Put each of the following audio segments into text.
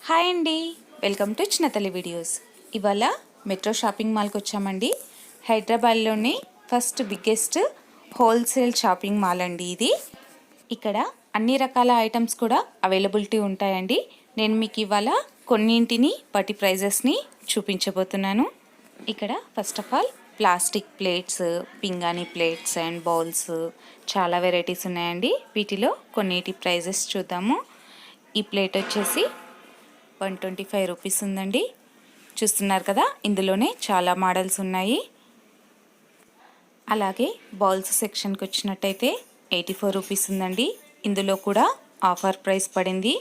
Hi అండి, welcome to చిన్నతల్లి videos. ఇవాళ metro shopping మాల్కి వచ్చామండి. హైదరాబాద్లోని first biggest wholesale shopping mall అండి ఇది. ఇక్కడ అన్ని రకాల ఐటమ్స్ కూడా అవైలబిలిటీ ఉంటాయండి. నేను మీకు ఇవాళ కొన్నింటిని వాటి ప్రైజెస్ని చూపించబోతున్నాను. ఇక్కడ first of all plastic plates, పింగాణీ ప్లేట్స్ అండ్ బౌల్స్ చాలా వెరైటీస్ ఉన్నాయండి. వీటిలో కొన్నిటి ప్రైజెస్ చూద్దాము. ఈ ప్లేట్ వచ్చేసి 125 రూపీస్ ఉందండి. చూస్తున్నారు కదా, ఇందులోనే చాలా మోడల్స్ ఉన్నాయి. అలాగే బౌల్స్ సెక్షన్కి వచ్చినట్టయితే 84 రూపీస్ ఉందండి. ఇందులో కూడా ఆఫర్ ప్రైస్ పడింది.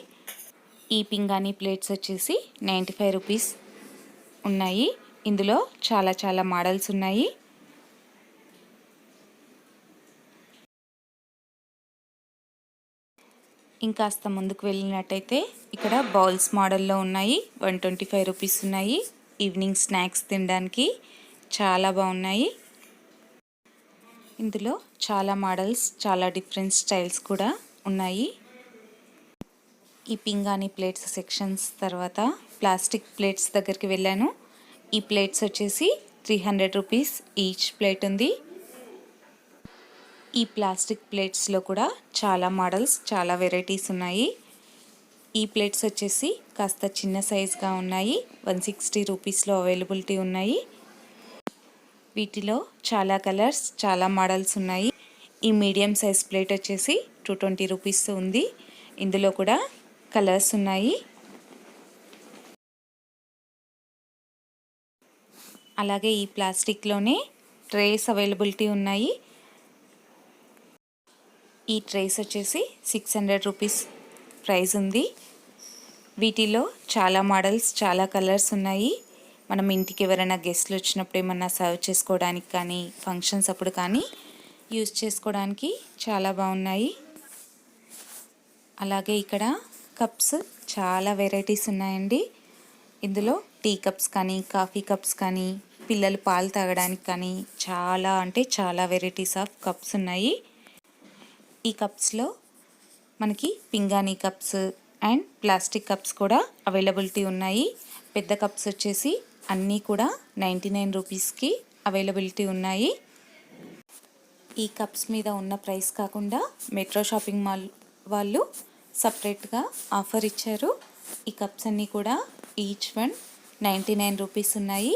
ఈ పింగాణీ ప్లేట్స్ వచ్చేసి 95 రూపీస్ ఉన్నాయి. ఇందులో చాలా మోడల్స్ ఉన్నాయి. ఇంకాస్త ముందుకు వెళ్ళినట్టయితే ఇక్కడ బౌల్స్ మోడల్లో ఉన్నాయి. 125 రూపీస్ ఉన్నాయి. ఈవినింగ్ స్నాక్స్ తినడానికి చాలా బాగున్నాయి. ఇందులో చాలా మోడల్స్, చాలా డిఫరెంట్ స్టైల్స్ కూడా ఉన్నాయి. ఈ పింగాణీ ప్లేట్స్ సెక్షన్స్ తర్వాత ప్లాస్టిక్ ప్లేట్స్ దగ్గరికి వెళ్ళాను. ఈ ప్లేట్స్ వచ్చేసి 300 రూపీస్ ఈచ్ ప్లేట్ ఉంది. ఈ ప్లాస్టిక్ ప్లేట్స్లో కూడా చాలా మోడల్స్, చాలా వెరైటీస్ ఉన్నాయి. ఈ ప్లేట్స్ వచ్చేసి కాస్త చిన్న సైజ్గా ఉన్నాయి. 160 రూపీస్లో అవైలబిలిటీ ఉన్నాయి. వీటిలో చాలా కలర్స్, చాలా మోడల్స్ ఉన్నాయి. ఈ మీడియం సైజ్ ప్లేట్ వచ్చేసి 220 రూపీస్ ఉంది. ఇందులో కూడా కలర్స్ ఉన్నాయి. అలాగే ఈ ప్లాస్టిక్లోనే ట్రేస్ అవైలబిలిటీ ఉన్నాయి. ఈ ట్రేస్ వచ్చేసి 600 రూపీస్ ప్రైస్ ఉంది. వీటిలో చాలా మోడల్స్, చాలా కలర్స్ ఉన్నాయి. మనం ఇంటికి ఎవరైనా గెస్ట్లు వచ్చినప్పుడు ఏమన్నా సర్వ్ చేసుకోవడానికి కానీ, ఫంక్షన్స్ అప్పుడు కానీ యూజ్ చేసుకోవడానికి చాలా బాగున్నాయి. అలాగే ఇక్కడ కప్స్ చాలా వెరైటీస్ ఉన్నాయండి. ఇందులో టీ కప్స్ కానీ, కాఫీ కప్స్ కానీ, పిల్లలు పాలు తాగడానికి కానీ చాలా వెరైటీస్ ఆఫ్ కప్స్ ఉన్నాయి. ఈ కప్స్లో మనకి పింగాణీ కప్స్ అండ్ ప్లాస్టిక్ కప్స్ కూడా అవైలబిలిటీ ఉన్నాయి. పెద్ద కప్స్ వచ్చేసి అన్నీ కూడా 99 రూపీస్కి అవైలబిలిటీ ఉన్నాయి. ఈ కప్స్ మీద ఉన్న ప్రైస్ కాకుండా మెట్రో షాపింగ్ మాల్ వాళ్ళు సపరేట్గా ఆఫర్ ఇచ్చారు. ఈ కప్స్ అన్నీ కూడా ఈచ్ వన్ 99 రూపీస్ ఉన్నాయి.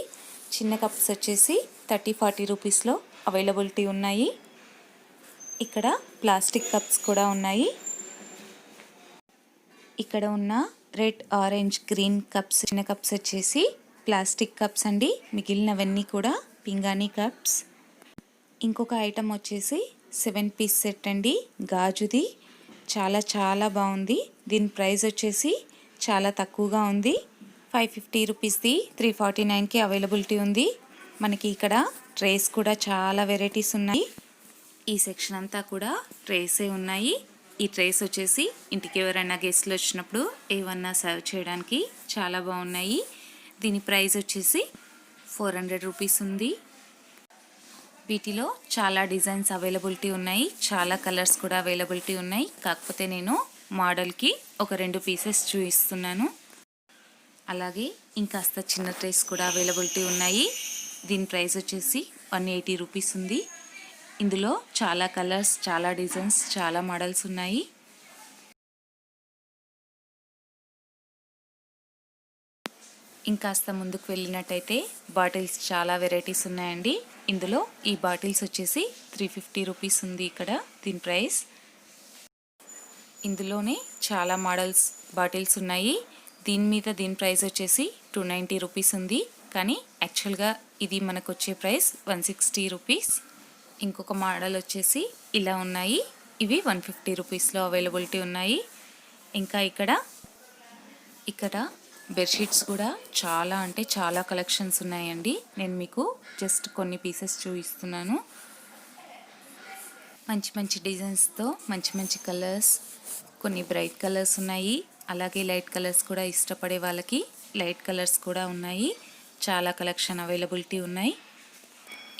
చిన్న కప్స్ వచ్చేసి 30-40 రూపీస్లో అవైలబిలిటీ ఉన్నాయి. ఇక్కడ ప్లాస్టిక్ కప్స్ కూడా ఉన్నాయి. ఇక్కడ ఉన్న రెడ్, ఆరెంజ్, గ్రీన్ కప్స్, చిన్న కప్స్ వచ్చేసి ప్లాస్టిక్ కప్స్ అండి. మిగిలినవన్నీ కూడా పింగాణీ కప్స్. ఇంకొక ఐటమ్ వచ్చేసి 7 పీస్ సెట్ అండి, గాజుది. చాలా బాగుంది. దీని ప్రైస్ వచ్చేసి చాలా తక్కువగా ఉంది. 550 రూపీస్ది 349కి అవైలబిలిటీ ఉంది. మనకి ఇక్కడ ట్రేస్ కూడా చాలా వెరైటీస్ ఉన్నాయి. ఈ సెక్షన్ అంతా కూడా ట్రేసే ఉన్నాయి. ఈ ట్రేస్ వచ్చేసి ఇంటికి ఎవరైనా గెస్ట్లు వచ్చినప్పుడు ఏమన్నా సర్వ్ చేయడానికి చాలా బాగున్నాయి. దీని ప్రైస్ వచ్చేసి 400 రూపీస్ ఉంది. వీటిలో చాలా డిజైన్స్ అవైలబిలిటీ ఉన్నాయి. చాలా కలర్స్ కూడా అవైలబిలిటీ ఉన్నాయి. కాకపోతే నేను మోడల్కి ఒక 2 పీసెస్ చూపిస్తున్నాను. అలాగే ఇంకాస్త చిన్న ట్రేస్ కూడా అవైలబిలిటీ ఉన్నాయి. దీని ప్రైస్ వచ్చేసి 180 రూపీస్ ఉంది. ఇందులో చాలా కలర్స్, చాలా డిజైన్స్, చాలా మోడల్స్ ఉన్నాయి. ఇంకాస్త ముందుకు వెళ్ళినట్టయితే బాటిల్స్ చాలా వెరైటీస్ ఉన్నాయండి. ఇందులో ఈ బాటిల్స్ వచ్చేసి 350 రూపీస్ ఉంది ఇక్కడ దీని ప్రైస్. ఇందులోనే చాలా మోడల్స్ బాటిల్స్ ఉన్నాయి. దీని ప్రైస్ వచ్చేసి 290 రూపీస్ ఉంది. కానీ యాక్చువల్గా ఇది మనకు వచ్చే ప్రైస్ 160 రూపీస్. ఇంకొక మోడల్ వచ్చేసి ఇలా ఉన్నాయి. ఇవి 150 రూపీస్లో అవైలబిలిటీ ఉన్నాయి. ఇంకా ఇక్కడ బెడ్షీట్స్ కూడా చాలా కలెక్షన్స్ ఉన్నాయండి. నేను మీకు జస్ట్ కొన్ని పీసెస్ చూపిస్తున్నాను. మంచి డిజైన్స్తో మంచి కలర్స్, కొన్ని బ్రైట్ కలర్స్ ఉన్నాయి. అలాగే లైట్ కలర్స్ కూడా ఇష్టపడే వాళ్ళకి లైట్ కలర్స్ కూడా ఉన్నాయి. చాలా కలెక్షన్ అవైలబిలిటీ ఉన్నాయి.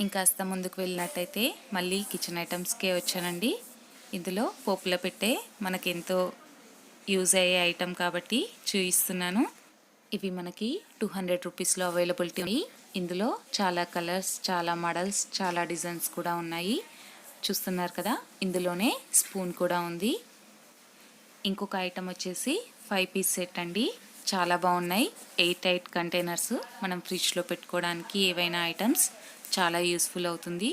ఇంకాస్త ముందుకు వెళ్ళినట్టయితే మళ్ళీ కిచెన్ ఐటమ్స్కే వచ్చానండి. ఇందులో పోపులో పెట్టే మనకెంతో యూజ్ అయ్యే ఐటమ్ కాబట్టి చూపిస్తున్నాను. ఇవి మనకి 200 రూపీస్లో అవైలబిలిటీ ఉన్నాయి. ఇందులో చాలా కలర్స్, చాలా మోడల్స్, చాలా డిజైన్స్ కూడా ఉన్నాయి. చూస్తున్నారు కదా, ఇందులోనే స్పూన్ కూడా ఉంది. ఇంకొక ఐటమ్ వచ్చేసి 5 పీస్ సెట్ అండి. చాలా బాగున్నాయి. 8 కంటైనర్స్ మనం ఫ్రిడ్జ్లో పెట్టుకోవడానికి ఏవైనా ఐటమ్స్ చాలా యూస్ఫుల్ అవుతుంది.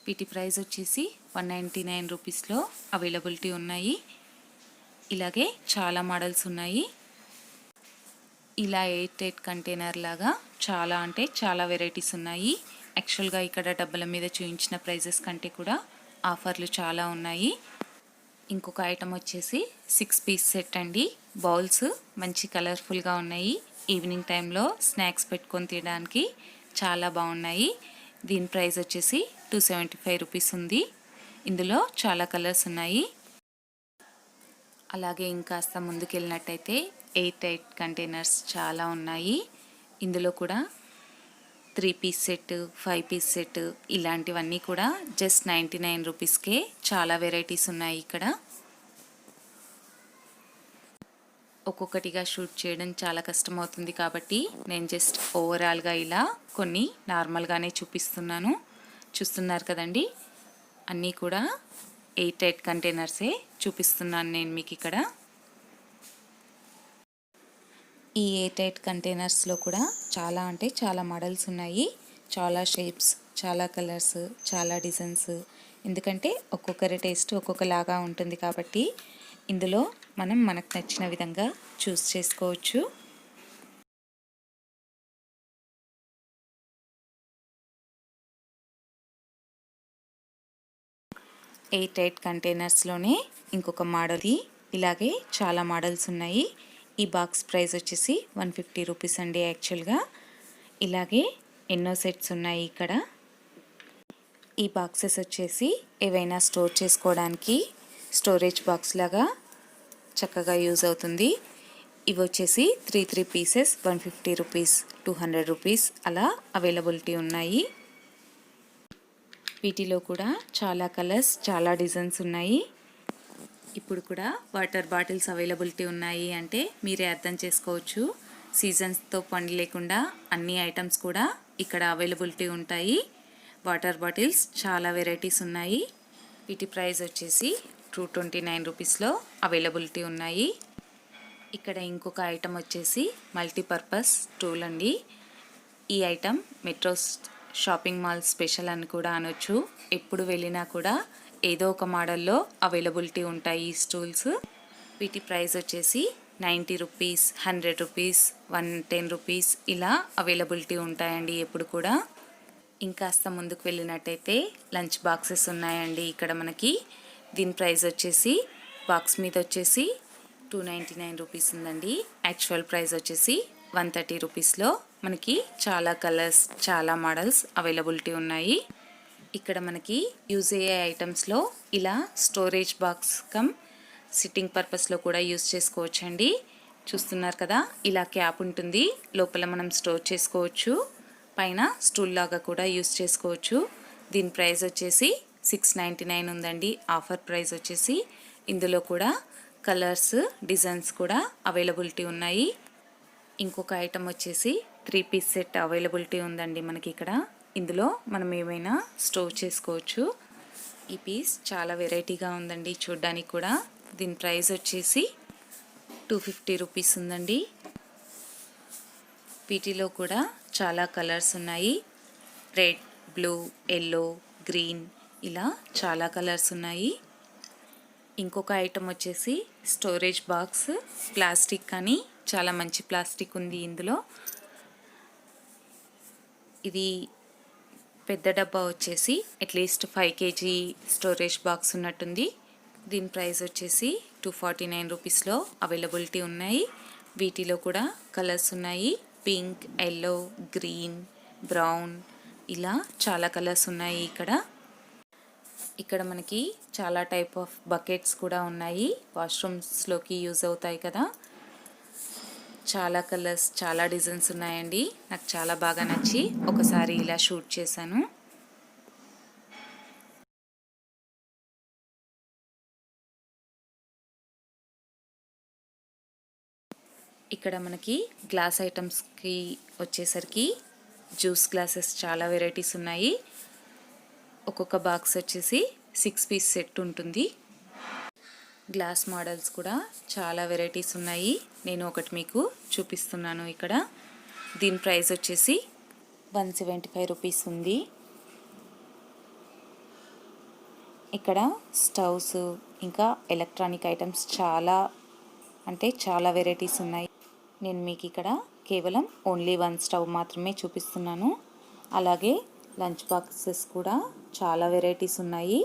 వీటి ప్రైస్ వచ్చేసి 199 రూపీస్లో అవైలబిలిటీ ఉన్నాయి. ఇలాగే చాలా మోడల్స్ ఉన్నాయి. ఇలా 8 కంటైనర్ లాగా చాలా అంటే చాలా వెరైటీస్ ఉన్నాయి. యాక్చువల్గా ఇక్కడ డబ్బల మీద చూపించిన ప్రైజెస్ కంటే కూడా ఆఫర్లు చాలా ఉన్నాయి. ఇంకొక ఐటమ్ వచ్చేసి 6 పీస్ సెట్ అండి. బౌల్స్ మంచి కలర్ఫుల్గా ఉన్నాయి. ఈవినింగ్ టైంలో స్నాక్స్ పెట్టుకొని తినడానికి చాలా బాగున్నాయి. దీని ప్రైస్ వచ్చేసి 275 రూపీస్ ఉంది. ఇందులో చాలా కలర్స్ ఉన్నాయి. అలాగే ఇంకాస్త ముందుకెళ్ళినట్టయితే 8 కంటైనర్స్ చాలా ఉన్నాయి. ఇందులో కూడా 3 పీస్ సెట్, 5 పీస్ సెట్ ఇలాంటివన్నీ కూడా జస్ట్ 99 రూపీస్కే చాలా వెరైటీస్ ఉన్నాయి. ఇక్కడ ఒక్కొక్కటిగా షూట్ చేయడం చాలా కష్టమవుతుంది కాబట్టి నేను జస్ట్ ఓవరాల్గా ఇలా కొన్ని నార్మల్గానే చూపిస్తున్నాను. చూస్తున్నారు కదండి, అన్నీ కూడా 8 కంటైనర్సే చూపిస్తున్నాను నేను మీకు ఇక్కడ. ఈ 8 కంటైనర్స్లో కూడా చాలా అంటే చాలా మోడల్స్ ఉన్నాయి. చాలా షేప్స్, చాలా కలర్స్, చాలా డిజైన్స్. ఎందుకంటే ఒక్కొక్కరి టేస్ట్ ఒక్కొక్కలాగా ఉంటుంది కాబట్టి ఇందులో మనం మనకు నచ్చిన విధంగా చూస్ చేసుకోవచ్చు. 8 కంటైనర్స్లోనే ఇంకొక మోడల్. ఇలాగే చాలా మోడల్స్ ఉన్నాయి. ఈ బాక్స్ ప్రైస్ వచ్చేసి 150 రూపీస్ అండి యాక్చువల్గా. ఇలాగే ఎన్నో సెట్స్ ఉన్నాయి ఇక్కడ. ఈ బాక్సెస్ వచ్చేసి ఏవైనా స్టోర్ చేసుకోవడానికి స్టోరేజ్ బాక్స్ లాగా చక్కగా యూజ్ అవుతుంది. ఇవి వచ్చేసి 3 పీసెస్ 150 రూపీస్, 200 రూపీస్ అలా అవైలబిలిటీ ఉన్నాయి. వీటిలో కూడా చాలా కలర్స్, చాలా డిజైన్స్ ఉన్నాయి. ఇప్పుడు కూడా వాటర్ బాటిల్స్ అవైలబిలిటీ ఉన్నాయి అంటే మీరే అర్థం చేసుకోవచ్చు. సీజన్స్తో పని లేకుండా అన్ని ఐటమ్స్ కూడా ఇక్కడ అవైలబిలిటీ ఉంటాయి. వాటర్ బాటిల్స్ చాలా వెరైటీస్ ఉన్నాయి. వీటి ప్రైస్ వచ్చేసి 229 రూపీస్లో అవైలబిలిటీ ఉన్నాయి. ఇక్కడ ఇంకొక ఐటమ్ వచ్చేసి మల్టీపర్పస్ టూల్ అండి. ఈ item metro shopping mall special అని కూడా అనొచ్చు. ఎప్పుడు వెళ్ళినా కూడా ఏదో ఒక మోడల్లో అవైలబిలిటీ ఉంటాయి ఈ స్టూల్స్. వీటి ప్రైస్ వచ్చేసి 90 రూపీస్, 100 రూపీస్, 110 రూపీస్ ఇలా అవైలబిలిటీ ఉంటాయండి ఎప్పుడు కూడా. ఇంకాస్త ముందుకు వెళ్ళినట్టయితే లంచ్ బాక్సెస్ ఉన్నాయండి ఇక్కడ మనకి. దీని ప్రైస్ వచ్చేసి బాక్స్ మీద వచ్చేసి 299 రూపీస్ ఉందండి. యాక్చువల్ ప్రైస్ వచ్చేసి 130 రూపీస్లో మనకి చాలా కలర్స్, చాలా మోడల్స్ అవైలబిలిటీ ఉన్నాయి. ఇక్కడ మనకి యూజ్ అయ్యే ఐటమ్స్లో ఇలా స్టోరేజ్ బాక్స్ కమ్ సిట్టింగ్ పర్పస్లో కూడా యూజ్ చేసుకోవచ్చండి. చూస్తున్నారు కదా, ఇలా క్యాప్ ఉంటుంది, లోపల మనం స్టోర్ చేసుకోవచ్చు. పైన స్టూల్ లాగా కూడా యూజ్ చేసుకోవచ్చు. దీని ప్రైస్ వచ్చేసి 699 ఉందండి. ఆఫర్ ప్రైస్ వచ్చేసి. ఇందులో కూడా కలర్స్, డిజైన్స్ కూడా అవైలబిలిటీ ఉన్నాయి. ఇంకొక ఐటమ్ వచ్చేసి 3 పీస్ సెట్ అవైలబిలిటీ ఉందండి మనకి ఇక్కడ. ఇందులో మనం ఏమైనా స్టోర్ చేసుకోవచ్చు. ఈ పీస్ చాలా వెరైటీగా ఉందండి చూడ్డానికి కూడా. దీని ప్రైస్ వచ్చేసి 250 రూపీస్ ఉందండి. వీటిలో కూడా చాలా కలర్స్ ఉన్నాయి. రెడ్, బ్లూ, ఎల్లో, గ్రీన్ ఇలా చాలా కలర్స్ ఉన్నాయి. ఇంకొక ఐటమ్ వచ్చేసి స్టోరేజ్ బాక్స్ ప్లాస్టిక్ అని, చాలా మంచి ప్లాస్టిక్ ఉంది ఇందులో. ఇది పెద్ద డబ్బా వచ్చేసి అట్లీస్ట్ 5 kg స్టోరేజ్ బాక్స్ ఉన్నట్టుంది. దీని ప్రైస్ వచ్చేసి 249 రూపీస్లో అవైలబిలిటీ ఉన్నాయి. వీటిలో కూడా కలర్స్ ఉన్నాయి. పింక్, ఎల్లో, గ్రీన్, బ్రౌన్ ఇలా చాలా కలర్స్ ఉన్నాయి ఇక్కడ. ఇక్కడ మనకి చాలా టైప్ ఆఫ్ బకెట్స్ కూడా ఉన్నాయి. వాష్రూమ్స్లోకి యూజ్ అవుతాయి కదా. చాలా కలర్స్, చాలా డిజైన్స్ ఉన్నాయండి. నాకు చాలా బాగా నచ్చి ఒకసారి ఇలా షూట్ చేశాను. ఇక్కడ మనకి గ్లాస్ ఐటమ్స్కి వచ్చేసరికి జ్యూస్ గ్లాసెస్ చాలా వెరైటీస్ ఉన్నాయి. ఒక్కొక్క బాక్స్ వచ్చేసి 6 పీస్ సెట్ ఉంటుంది. గ్లాస్ మోడల్స్ కూడా చాలా వెరైటీస్ ఉన్నాయి. నేను ఒకటి మీకు చూపిస్తున్నాను. ఇక్కడ దీని ప్రైస్ వచ్చేసి 175 రూపీస్ ఉంది. ఇక్కడ స్టవ్స్ ఇంకా ఎలక్ట్రానిక్ ఐటమ్స్ చాలా వెరైటీస్ ఉన్నాయి. నేను మీకు ఇక్కడ కేవలం ఓన్లీ 1 స్టవ్ మాత్రమే చూపిస్తున్నాను. అలాగే లంచ్ బాక్సెస్ కూడా చాలా వెరైటీస్ ఉన్నాయి.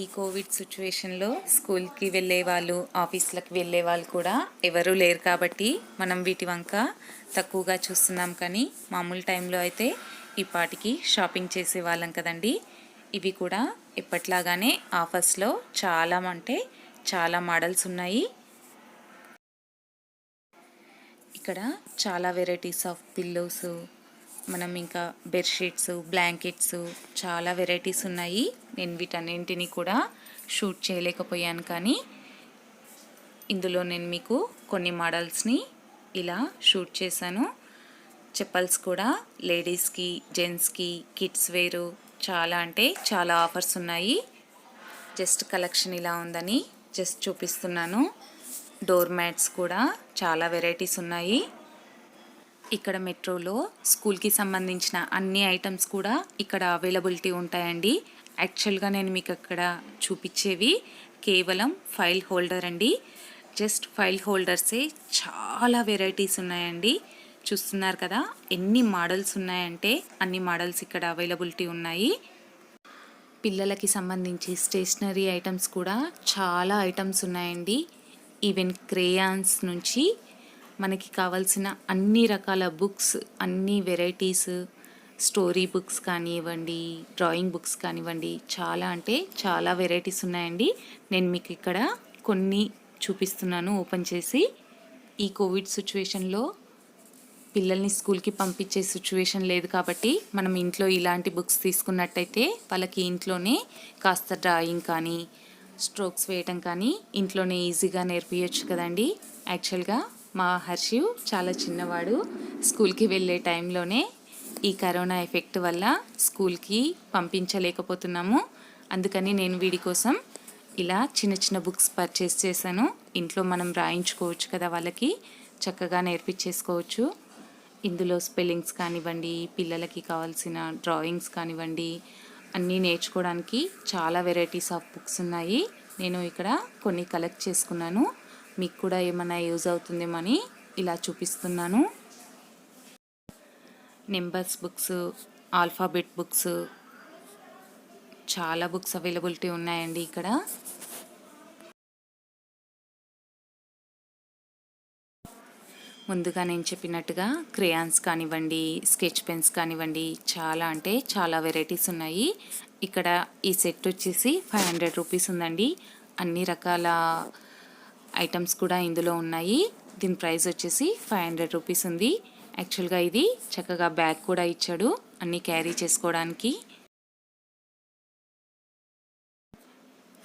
ఈ కోవిడ్ సిచ్యువేషన్లో స్కూల్కి వెళ్ళే వాళ్ళు, ఆఫీస్లకు వెళ్ళే వాళ్ళు కూడా ఎవరూ లేరు కాబట్టి మనం వీటి వంక తక్కువగా చూస్తున్నాం. కానీ మామూలు టైంలో అయితే ఈ పాటికి షాపింగ్ చేసే వాళ్ళం కదండి. ఇవి కూడా ఎప్పట్లాగానే ఆఫర్స్లో చాలా మోడల్స్ ఉన్నాయి. ఇక్కడ చాలా వెరైటీస్ ఆఫ్ పిల్లోస్, మనం ఇంకా బెడ్షీట్స్, బ్లాంకెట్స్ చాలా వెరైటీస్ ఉన్నాయి. నేను వీటన్నింటినీ కూడా షూట్ చేయలేకపోయాను, కానీ ఇందులో నేను మీకు కొన్ని మోడల్స్ని ఇలా షూట్ చేశాను. చెప్పల్స్ కూడా లేడీస్కి, జెంట్స్కి, కిడ్స్ వేరు చాలా ఆఫర్స్ ఉన్నాయి. జస్ట్ కలెక్షన్ ఇలా ఉందని జస్ట్ చూపిస్తున్నాను. డోర్ మ్యాట్స్ కూడా చాలా వెరైటీస్ ఉన్నాయి. ఇక్కడ మెట్రోలో స్కూల్కి సంబంధించిన అన్ని ఐటమ్స్ కూడా ఇక్కడ అవైలబిలిటీ ఉంటాయండి. యాక్చువల్గా నేను మీకు అక్కడ చూపించేవి కేవలం ఫైల్ హోల్డర్ అండి. జస్ట్ ఫైల్ హోల్డర్సే చాలా వెరైటీస్ ఉన్నాయండి. చూస్తున్నారు కదా ఎన్ని మోడల్స్ ఉన్నాయంటే అన్ని మోడల్స్ ఇక్కడ అవైలబిలిటీ ఉన్నాయి. పిల్లలకి సంబంధించి స్టేషనరీ ఐటమ్స్ కూడా చాలా ఐటమ్స్ ఉన్నాయండి. ఈవెన్ క్రేయాన్స్ నుంచి మనకి కావాల్సిన అన్ని రకాల బుక్స్, అన్ని వెరైటీస్, స్టోరీ బుక్స్ కానివ్వండి, డ్రాయింగ్ బుక్స్ కానివ్వండి, చాలా వెరైటీస్ ఉన్నాయండి. నేను మీకు ఇక్కడ కొన్ని చూపిస్తున్నాను ఓపెన్ చేసి. ఈ కోవిడ్ సిచ్యువేషన్లో పిల్లల్ని స్కూల్కి పంపించే సిచ్యువేషన్ లేదు కాబట్టి మనం ఇంట్లో ఇలాంటి బుక్స్ తీసుకున్నట్టయితే వాళ్ళకి ఇంట్లోనే కాస్త డ్రాయింగ్ కానీ, స్ట్రోక్స్ వేయటం కానీ ఇంట్లోనే ఈజీగా నేర్పించచ్చు కదండి. యాక్చువల్గా మా హర్షివ్ చాలా చిన్నవాడు. స్కూల్కి వెళ్ళే టైంలోనే ఈ కరోనా ఎఫెక్ట్ వల్ల స్కూల్కి పంపించలేకపోతున్నాము. అందుకని నేను వీడి కోసం ఇలా చిన్న బుక్స్ పర్చేస్ చేశాను. ఇంట్లో మనం రాయించుకోవచ్చు కదా, వాళ్ళకి చక్కగా నేర్పించేసుకోవచ్చు. ఇందులో స్పెల్లింగ్స్ కానివ్వండి, పిల్లలకి కావాల్సిన డ్రాయింగ్స్ కానివ్వండి, అన్నీ నేర్చుకోవడానికి చాలా వెరైటీస్ ఆఫ్ బుక్స్ ఉన్నాయి. నేను ఇక్కడ కొన్ని కలెక్ట్ చేసుకున్నాను. మీకు కూడా ఏమైనా యూజ్ అవుతుందేమని ఇలా చూపిస్తున్నాను. నెంబర్స్ బుక్స్, ఆల్ఫాబెట్ బుక్స్, చాలా బుక్స్ అవైలబిలిటీ ఉన్నాయండి ఇక్కడ. ముందుగా నేను చెప్పినట్టుగా క్రేయాన్స్ కానివ్వండి, స్కెచ్ పెన్స్ కానివ్వండి, చాలా వెరైటీస్ ఉన్నాయి. ఇక్కడ ఈ సెట్ వచ్చేసి 500 రూపీస్ ఉందండి. అన్ని రకాల ఐటమ్స్ కూడా ఇందులో ఉన్నాయి. దీని ప్రైస్ వచ్చేసి 500 రూపీస్ ఉంది. యాక్చువల్గా ఇది చక్కగా బ్యాగ్ కూడా ఇచ్చాడు అన్నీ క్యారీ చేసుకోవడానికి.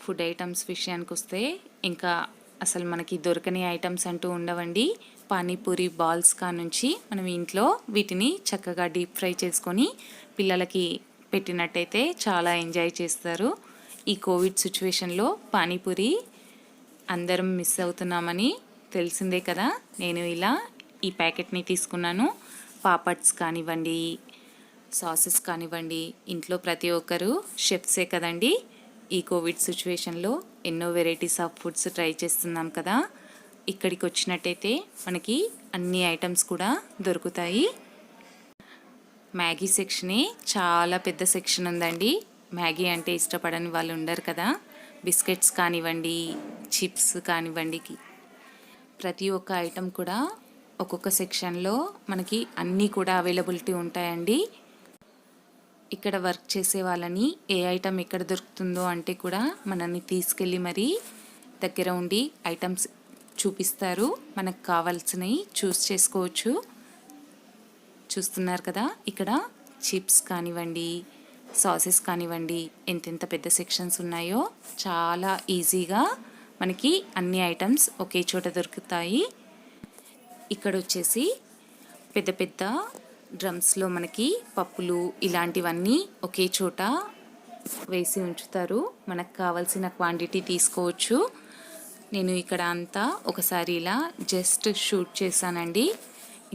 ఫుడ్ ఐటమ్స్ విషయానికి వస్తే ఇంకా అసలు మనకి దొరకని ఐటమ్స్ అంటూ ఉండవండి. పానీపూరి బాల్స్ నుంచి మనం ఇంట్లో వీటిని చక్కగా డీప్ ఫ్రై చేసుకొని పిల్లలకి పెట్టినట్టయితే చాలా ఎంజాయ్ చేస్తారు. ఈ కోవిడ్ సిచ్యువేషన్లో పానీపూరి అందరం మిస్ అవుతున్నామని తెలిసిందే కదా. నేను ఇలా ఈ ప్యాకెట్ని తీసుకున్నాను. పాపడ్స్ కానివ్వండి, సాసెస్ కానివ్వండి, ఇంట్లో ప్రతి ఒక్కరు షెఫ్సే కదండి. ఈ కోవిడ్ సిచ్యువేషన్లో ఎన్నో వెరైటీస్ ఆఫ్ ఫుడ్స్ ట్రై చేస్తున్నాం కదా. ఇక్కడికి వచ్చినట్టయితే మనకి అన్ని ఐటమ్స్ కూడా దొరుకుతాయి. మ్యాగీ సెక్షనే చాలా పెద్ద సెక్షన్ ఉందండి. మ్యాగీ అంటే ఇష్టపడని వాళ్ళు ఉండరు కదా. బిస్కెట్స్ కానివ్వండి, చిప్స్ కానివ్వండి, ప్రతి ఒక్క ఐటమ్ కూడా ఒక్కొక్క సెక్షన్లో మనకి అన్నీ కూడా అవైలబిలిటీ ఉంటాయండి. ఇక్కడ వర్క్ చేసే వాళ్ళని ఏ ఐటమ్ ఎక్కడ దొరుకుతుందో అంటే కూడా మనల్ని తీసుకెళ్ళి మరీ దగ్గర ఉండి ఐటమ్స్ చూపిస్తారు. మనకు కావాల్సినవి చూస్ చేసుకోవచ్చు. చూస్తున్నారు కదా, ఇక్కడ చిప్స్ కానివ్వండి, సాసెస్ కానివ్వండి, ఎంతెంత పెద్ద సెక్షన్స్ ఉన్నాయో. చాలా ఈజీగా మనకి అన్ని ఐటమ్స్ ఒకే చోట దొరుకుతాయి. ఇక్కడ వచ్చేసి పెద్ద పెద్ద డ్రమ్స్లో మనకి పప్పులు ఇలాంటివన్నీ ఒకే చోట వేసి ఉంచుతారు. మనకు కావాల్సిన క్వాంటిటీ తీసుకోవచ్చు. నేను ఇక్కడ అంతా ఒకసారి ఇలా జస్ట్ షూట్ చేశానండి.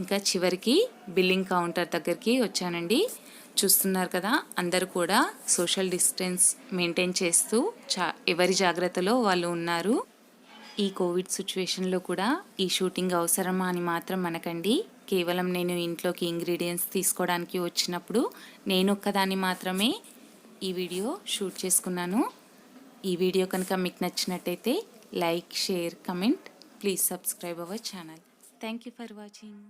ఇంకా చివరికి బిల్లింగ్ కౌంటర్ దగ్గరికి వచ్చానండి. చూస్తున్నారు కదా, అందరూ కూడా సోషల్ డిస్టెన్స్ మెయింటైన్ చేస్తూ ఎవరి జాగ్రత్తలో వాళ్ళు ఉన్నారు. ఈ కోవిడ్ సిచ్యువేషన్లో కూడా ఈ షూటింగ్ అవసరమా అని మాత్రం అనకండి. కేవలం నేను ఇంట్లోకి ఇంగ్రీడియంట్స్ తీసుకోవడానికి వచ్చినప్పుడు నేను ఒక్కదాన్ని మాత్రమే ఈ వీడియో షూట్ చేసుకున్నాను. ఈ వీడియో కనుక మీకు నచ్చినట్టయితే like, share, comment. Please subscribe our channel. Thank you for watching.